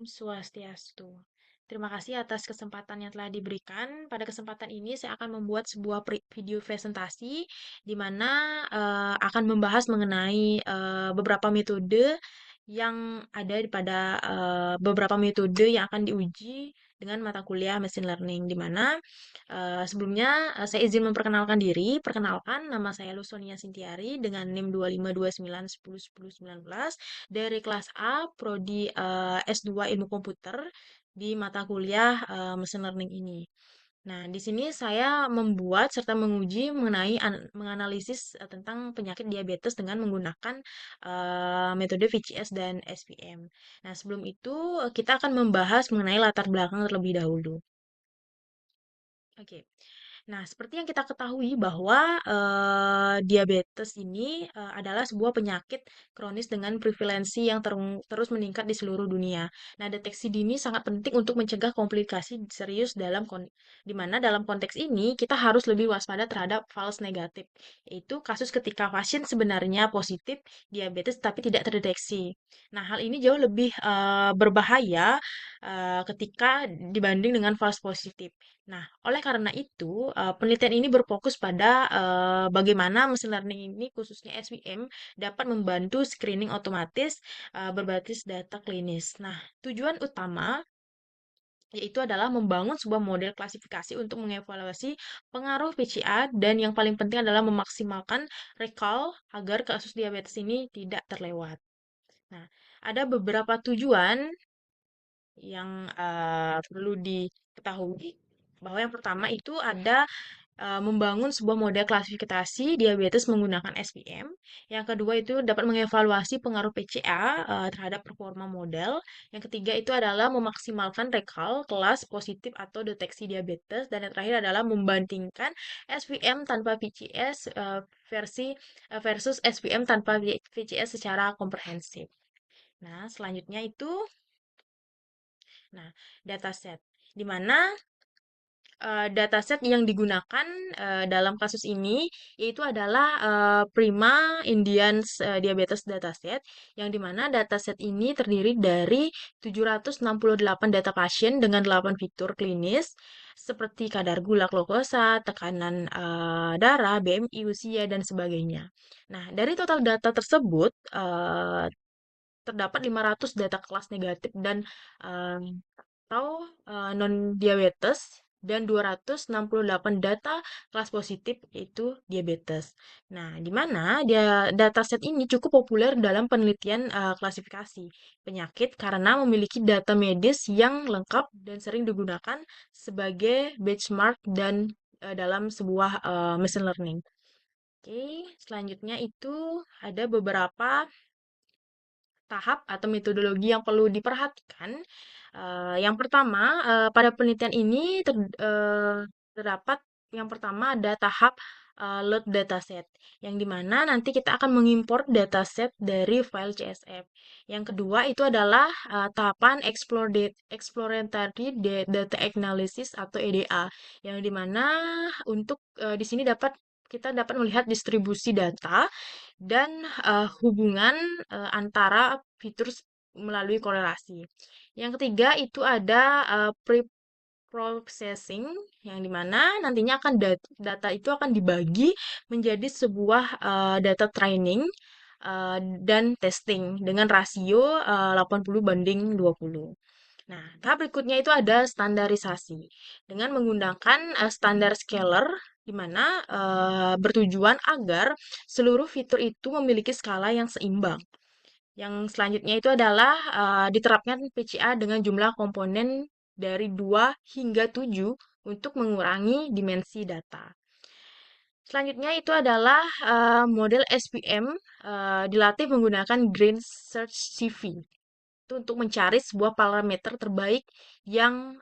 Swastiastu. Terima kasih atas kesempatan yang telah diberikan. Pada kesempatan ini saya akan membuat sebuah video presentasi di mana akan membahas mengenai beberapa metode yang ada pada beberapa metode yang akan diuji dengan mata kuliah Machine Learning di mana sebelumnya saya izin memperkenalkan diri. Perkenalkan, nama saya Lusonia Sintiari dengan NIM 2529101019 dari kelas A, prodi S2 Ilmu Komputer di mata kuliah Machine Learning ini. Nah, di sini saya membuat serta menguji mengenai menganalisis tentang penyakit diabetes dengan menggunakan metode VCS dan SPM. Nah, sebelum itu kita akan membahas mengenai latar belakang terlebih dahulu. Oke. Nah, seperti yang kita ketahui bahwa diabetes ini adalah sebuah penyakit kronis dengan prevalensi yang terus meningkat di seluruh dunia. Nah, deteksi dini sangat penting untuk mencegah komplikasi serius di mana dalam konteks ini kita harus lebih waspada terhadap false negatif, yaitu kasus ketika pasien sebenarnya positif diabetes tapi tidak terdeteksi. Nah, hal ini jauh lebih berbahaya ketika dibanding dengan false positif. Nah, oleh karena itu, penelitian ini berfokus pada bagaimana machine learning ini, khususnya SVM, dapat membantu screening otomatis berbasis data klinis. Nah, tujuan utama yaitu adalah membangun sebuah model klasifikasi untuk mengevaluasi pengaruh PCA dan yang paling penting adalah memaksimalkan recall agar kasus diabetes ini tidak terlewat. Nah, ada beberapa tujuan yang perlu diketahui bahwa yang pertama itu ada membangun sebuah model klasifikasi diabetes menggunakan SPM. Yang kedua itu dapat mengevaluasi pengaruh PCA terhadap performa model. Yang ketiga itu adalah memaksimalkan recall kelas positif atau deteksi diabetes. Dan yang terakhir adalah membandingkan SPM tanpa VCS versus SPM tanpa VCS secara komprehensif. Nah, selanjutnya itu dataset. Di mana dataset yang digunakan dalam kasus ini yaitu adalah Prima Indian Diabetes Dataset yang dimana dataset ini terdiri dari 768 data pasien dengan 8 fitur klinis seperti kadar gula glukosa, tekanan darah, BMI, usia, dan sebagainya. Nah, dari total data tersebut terdapat 500 data kelas negatif dan eh, atau non-diabetes dan 268 data kelas positif yaitu diabetes. Nah, di mana dataset ini cukup populer dalam penelitian klasifikasi penyakit karena memiliki data medis yang lengkap dan sering digunakan sebagai benchmark dan dalam sebuah machine learning. Oke, selanjutnya itu ada beberapa tahap atau metodologi yang perlu diperhatikan. Yang pertama, pada penelitian ini terdapat yang pertama ada tahap load dataset, yang dimana nanti kita akan mengimpor dataset dari file CSV. Yang kedua itu adalah tahapan exploratory data analysis atau EDA, yang dimana untuk di sini kita dapat melihat distribusi data dan hubungan antara fitur melalui korelasi. Yang ketiga itu ada pre-processing yang dimana nantinya data itu akan dibagi menjadi sebuah data training dan testing dengan rasio 80/20. Nah, tahap berikutnya itu ada standarisasi dengan menggunakan standar scalar di mana bertujuan agar seluruh fitur itu memiliki skala yang seimbang. Yang selanjutnya itu adalah diterapkan PCA dengan jumlah komponen dari 2 hingga 7 untuk mengurangi dimensi data. Selanjutnya itu adalah model SPM dilatih menggunakan Green Search CV itu untuk mencari sebuah parameter terbaik yang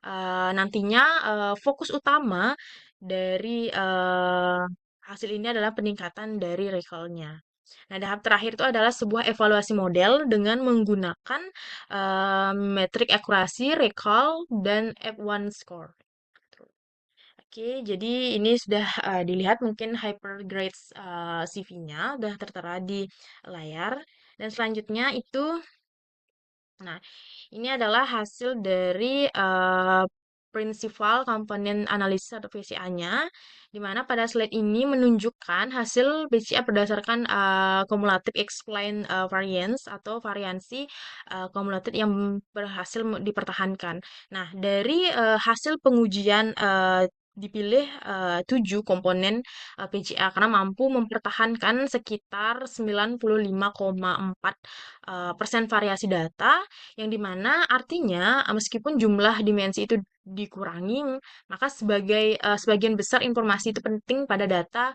nantinya fokus utama dari hasil ini adalah peningkatan dari recall-nya. Nah, tahap terakhir itu adalah sebuah evaluasi model dengan menggunakan metrik akurasi, recall, dan F1 score. Oke, jadi ini sudah dilihat mungkin hypergrades CV-nya sudah tertera di layar. Dan selanjutnya itu Nah, ini adalah hasil dari Principal Component Analysis atau PCA-nya, di mana pada slide ini menunjukkan hasil PCA berdasarkan cumulative explained variance atau variansi cumulative yang berhasil dipertahankan. Nah, dari hasil pengujian dipilih 7 komponen PCA karena mampu mempertahankan sekitar 95,4 persen variasi data yang dimana artinya meskipun jumlah dimensi itu dikurangi, maka sebagian besar informasi itu penting pada data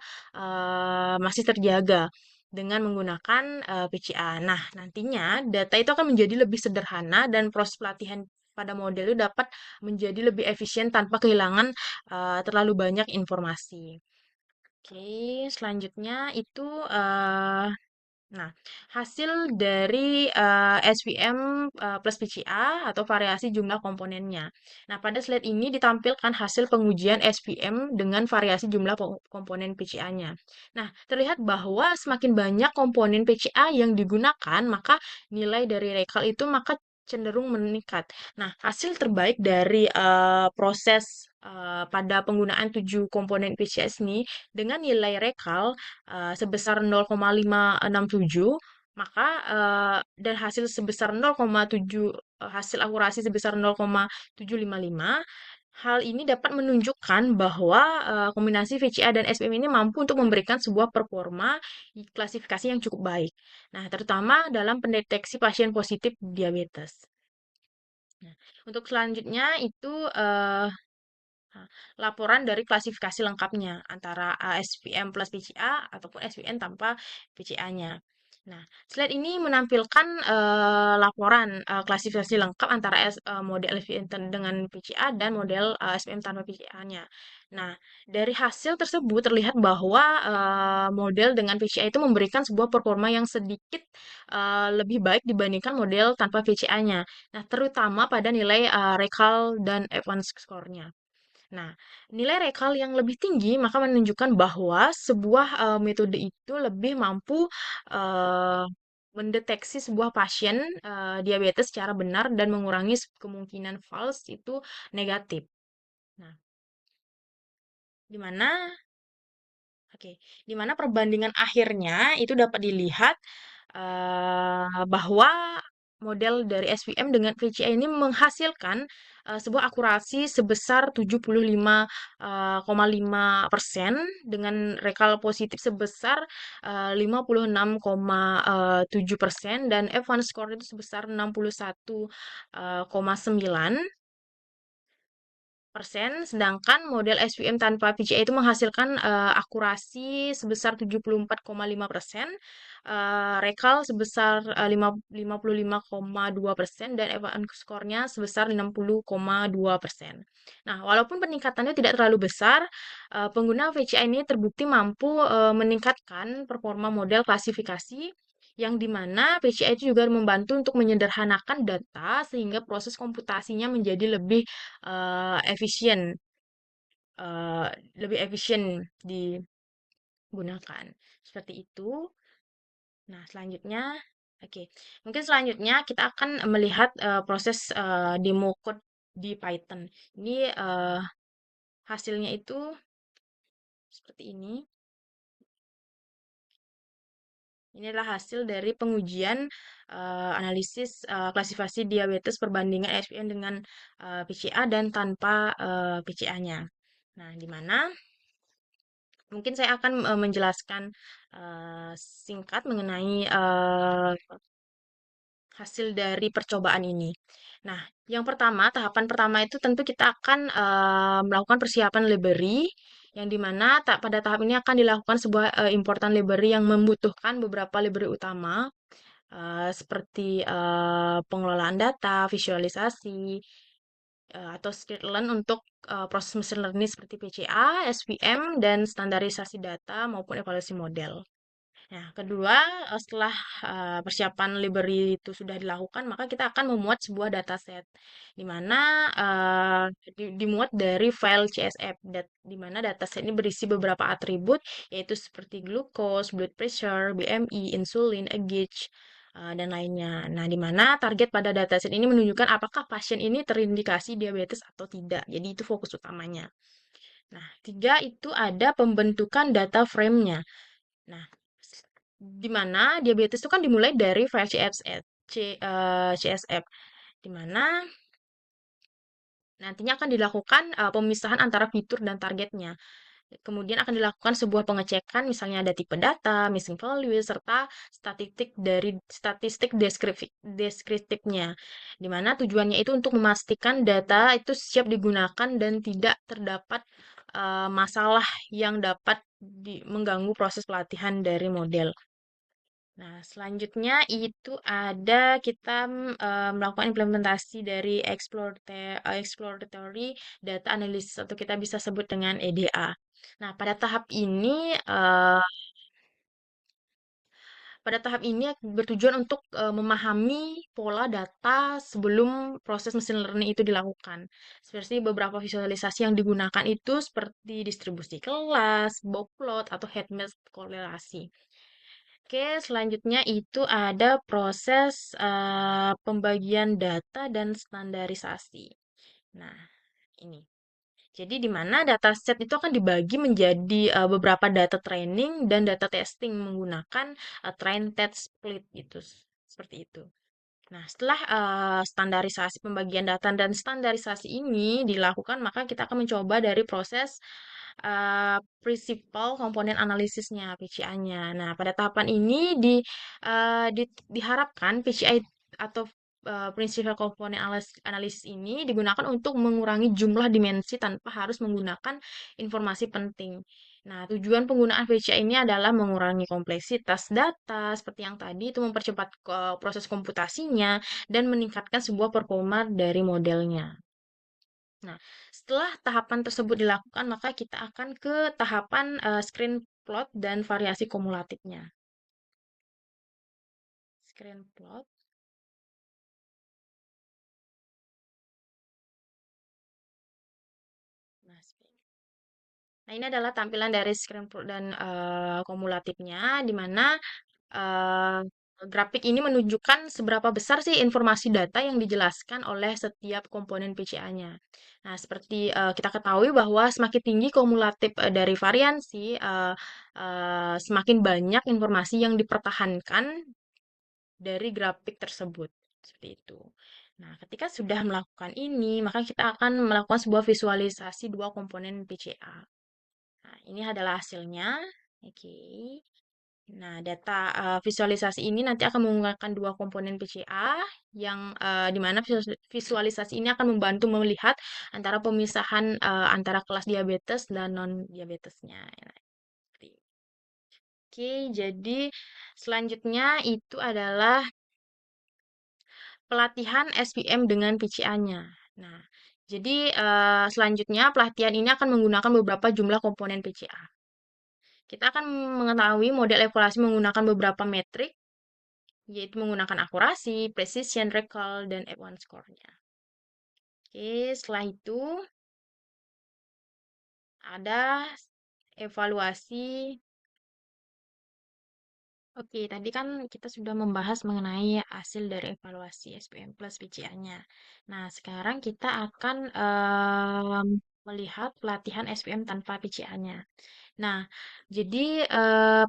masih terjaga dengan menggunakan PCA. Nah, nantinya data itu akan menjadi lebih sederhana dan proses pelatihan pada model itu dapat menjadi lebih efisien tanpa kehilangan terlalu banyak informasi. Oke, selanjutnya itu nah, hasil dari SVM plus PCA atau variasi jumlah komponennya. Nah, pada slide ini ditampilkan hasil pengujian SVM dengan variasi jumlah komponen PCA-nya. Nah, terlihat bahwa semakin banyak komponen PCA yang digunakan, maka nilai dari rekal itu maka cenderung meningkat. Nah, hasil terbaik dari proses pada penggunaan 7 komponen PCA ini dengan nilai rekal sebesar 0,567, maka dan hasil sebesar 0,7 hasil akurasi sebesar 0,755. Hal ini dapat menunjukkan bahwa kombinasi VCA dan SPM ini mampu untuk memberikan sebuah performa klasifikasi yang cukup baik. Nah, terutama dalam pendeteksi pasien positif diabetes. Nah, untuk selanjutnya itu Nah, laporan dari klasifikasi lengkapnya antara SPM plus PCA ataupun SPM tanpa PCA-nya. Nah, slide ini menampilkan laporan klasifikasi lengkap antara model SPM dengan PCA dan model SPM tanpa PCA-nya. Nah, dari hasil tersebut terlihat bahwa model dengan PCA itu memberikan sebuah performa yang sedikit lebih baik dibandingkan model tanpa PCA-nya. Nah, terutama pada nilai recall dan advance score-nya. Nah, nilai rekal yang lebih tinggi maka menunjukkan bahwa sebuah metode itu lebih mampu eh, mendeteksi sebuah pasien diabetes secara benar dan mengurangi kemungkinan false itu negatif. Nah, di mana Oke, di mana perbandingan akhirnya itu dapat dilihat bahwa model dari SVM dengan VCA ini menghasilkan sebuah akurasi sebesar 75,5% dengan rekal positif sebesar 56,7% dan F1 score itu sebesar 61,9%. Sedangkan model SVM tanpa PCA itu menghasilkan akurasi sebesar 74,5%, recall sebesar 55,2% dan advanced score-nya sebesar 60,2%. Nah, walaupun peningkatannya tidak terlalu besar, pengguna VCA ini terbukti mampu meningkatkan performa model klasifikasi yang dimana PCA itu juga membantu untuk menyederhanakan data sehingga proses komputasinya menjadi efisien, eh, lebih efisien digunakan. Seperti itu. Nah, selanjutnya, oke, mungkin selanjutnya kita akan melihat proses demo code di Python. Ini hasilnya itu seperti ini. Ini adalah hasil dari pengujian analisis klasifikasi diabetes perbandingan SPM dengan PCA dan tanpa PCA-nya. Nah, di mana mungkin saya akan menjelaskan singkat mengenai hasil dari percobaan ini. Nah, yang pertama, tahapan pertama itu tentu kita akan melakukan persiapan library, yang dimana pada tahap ini akan dilakukan sebuah importan library yang membutuhkan beberapa library utama, seperti pengelolaan data, visualisasi, atau scikit-learn untuk proses machine learning seperti PCA, SVM, dan standarisasi data maupun evaluasi model. Nah, kedua, setelah persiapan library itu sudah dilakukan, maka kita akan memuat sebuah dataset, di mana dimuat dari file CSV, di mana dataset ini berisi beberapa atribut, yaitu seperti glucose, blood pressure, BMI, insulin, gauge, dan lainnya. Nah, di mana target pada dataset ini menunjukkan apakah pasien ini terindikasi diabetes atau tidak. Jadi itu fokus utamanya. Nah, tiga itu ada pembentukan data frame-nya. Nah, di mana diabetes itu kan dimulai dari file CSF, CSF, di mana nantinya akan dilakukan pemisahan antara fitur dan targetnya. Kemudian akan dilakukan sebuah pengecekan, misalnya ada tipe data, missing value, serta statistik deskriptifnya. Di mana tujuannya itu untuk memastikan data itu siap digunakan dan tidak terdapat masalah yang dapat mengganggu proses pelatihan dari model. Nah, selanjutnya itu ada kita melakukan implementasi dari exploratory data analysis atau kita bisa sebut dengan EDA. Nah, pada tahap ini bertujuan untuk memahami pola data sebelum proses machine learning itu dilakukan. Seperti beberapa visualisasi yang digunakan itu seperti distribusi kelas, box plot, atau heat map korelasi. Oke, selanjutnya itu ada proses pembagian data dan standarisasi. Nah, ini. Jadi di mana dataset itu akan dibagi menjadi beberapa data training dan data testing menggunakan train test split gitu. Seperti itu. Nah, setelah standarisasi pembagian data dan standarisasi ini dilakukan, maka kita akan mencoba dari proses principal komponen analisisnya, PCA-nya. Nah, pada tahapan ini diharapkan PCI atau principal komponen analisis ini digunakan untuk mengurangi jumlah dimensi tanpa harus menggunakan informasi penting. Nah, tujuan penggunaan VCA ini adalah mengurangi kompleksitas data, seperti yang tadi, itu mempercepat proses komputasinya, dan meningkatkan sebuah performa dari modelnya. Nah, setelah tahapan tersebut dilakukan, maka kita akan ke tahapan screen plot dan variasi kumulatifnya. Screen plot. Nah, nah, ini adalah tampilan dari screen plot dan kumulatifnya, di mana eh, grafik ini menunjukkan seberapa besar sih informasi data yang dijelaskan oleh setiap komponen PCA-nya. Nah, seperti kita ketahui bahwa semakin tinggi kumulatif dari variansi, semakin banyak informasi yang dipertahankan dari grafik tersebut. Seperti itu. Nah, ketika sudah melakukan ini, maka kita akan melakukan sebuah visualisasi dua komponen PCA. Nah, ini adalah hasilnya. Oke. Nah, data visualisasi ini nanti akan menggunakan dua komponen PCA yang di mana visualisasi ini akan membantu melihat antara pemisahan antara kelas diabetes dan non-diabetesnya. Nah, oke, jadi selanjutnya itu adalah pelatihan SPM dengan PCA-nya. Nah, jadi selanjutnya pelatihan ini akan menggunakan beberapa jumlah komponen PCA. Kita akan mengetahui model evaluasi menggunakan beberapa metrik, yaitu menggunakan akurasi, precision, recall, dan F1 score-nya. Oke, setelah itu ada evaluasi. Oke, tadi kan kita sudah membahas mengenai hasil dari evaluasi SPM plus PCA-nya. Nah, sekarang kita akan melihat pelatihan SPM tanpa PCA-nya. Nah, jadi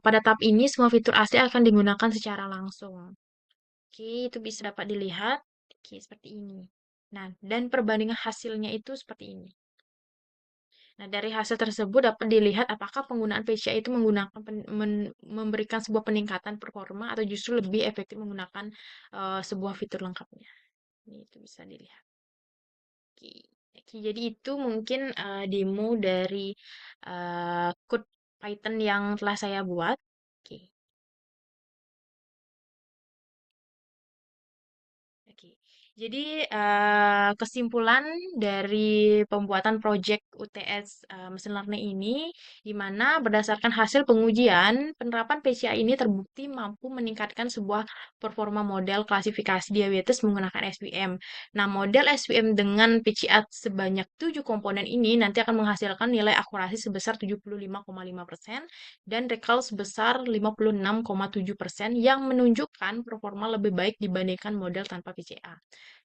pada tahap ini semua fitur asli akan digunakan secara langsung. Oke, itu bisa dapat dilihat. Oke, seperti ini. Nah, dan perbandingan hasilnya itu seperti ini. Nah, dari hasil tersebut dapat dilihat apakah penggunaan PCA itu memberikan sebuah peningkatan performa atau justru lebih efektif menggunakan sebuah fitur lengkapnya. Ini itu bisa dilihat. Oke. Oke, jadi itu mungkin demo dari code Python yang telah saya buat. Oke. Oke. Jadi, kesimpulan dari pembuatan project UTS mesin learning ini, di mana berdasarkan hasil pengujian, penerapan PCA ini terbukti mampu meningkatkan sebuah performa model klasifikasi diabetes menggunakan SPM. Nah, model SPM dengan PCA sebanyak 7 komponen ini nanti akan menghasilkan nilai akurasi sebesar 75,5% dan recall sebesar 56,7% yang menunjukkan performa lebih baik dibandingkan model tanpa PCA.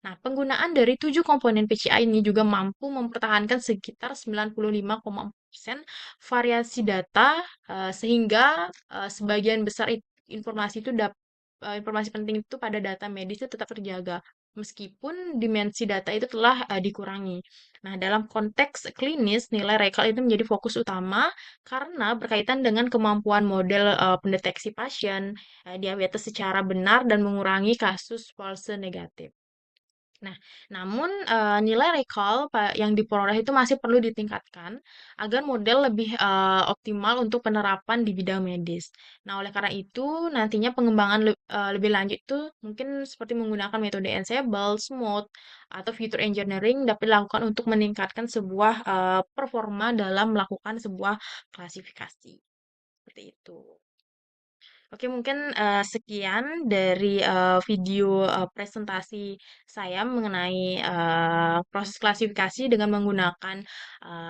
Nah, penggunaan dari 7 komponen PCI ini juga mampu mempertahankan sekitar 95,4% variasi data sehingga sebagian besar informasi itu informasi penting itu pada data medis itu tetap terjaga meskipun dimensi data itu telah dikurangi. Nah, dalam konteks klinis, nilai rekal itu menjadi fokus utama karena berkaitan dengan kemampuan model pendeteksi pasien diabetes secara benar dan mengurangi kasus false negatif. Nah, namun nilai recall yang diperoleh itu masih perlu ditingkatkan agar model lebih optimal untuk penerapan di bidang medis. Nah, oleh karena itu nantinya pengembangan lebih lanjut itu mungkin seperti menggunakan metode Ensemble, Smooth, atau Feature Engineering dapat dilakukan untuk meningkatkan sebuah performa dalam melakukan sebuah klasifikasi. Seperti itu. Oke, mungkin sekian dari video presentasi saya mengenai proses klasifikasi dengan menggunakan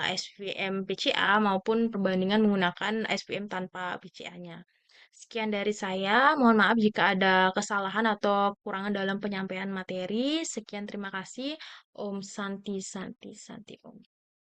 SVM PCA maupun perbandingan menggunakan SVM tanpa PCA-nya. Sekian dari saya. Mohon maaf jika ada kesalahan atau kekurangan dalam penyampaian materi. Sekian, terima kasih. Om Santi Santi Santi Om.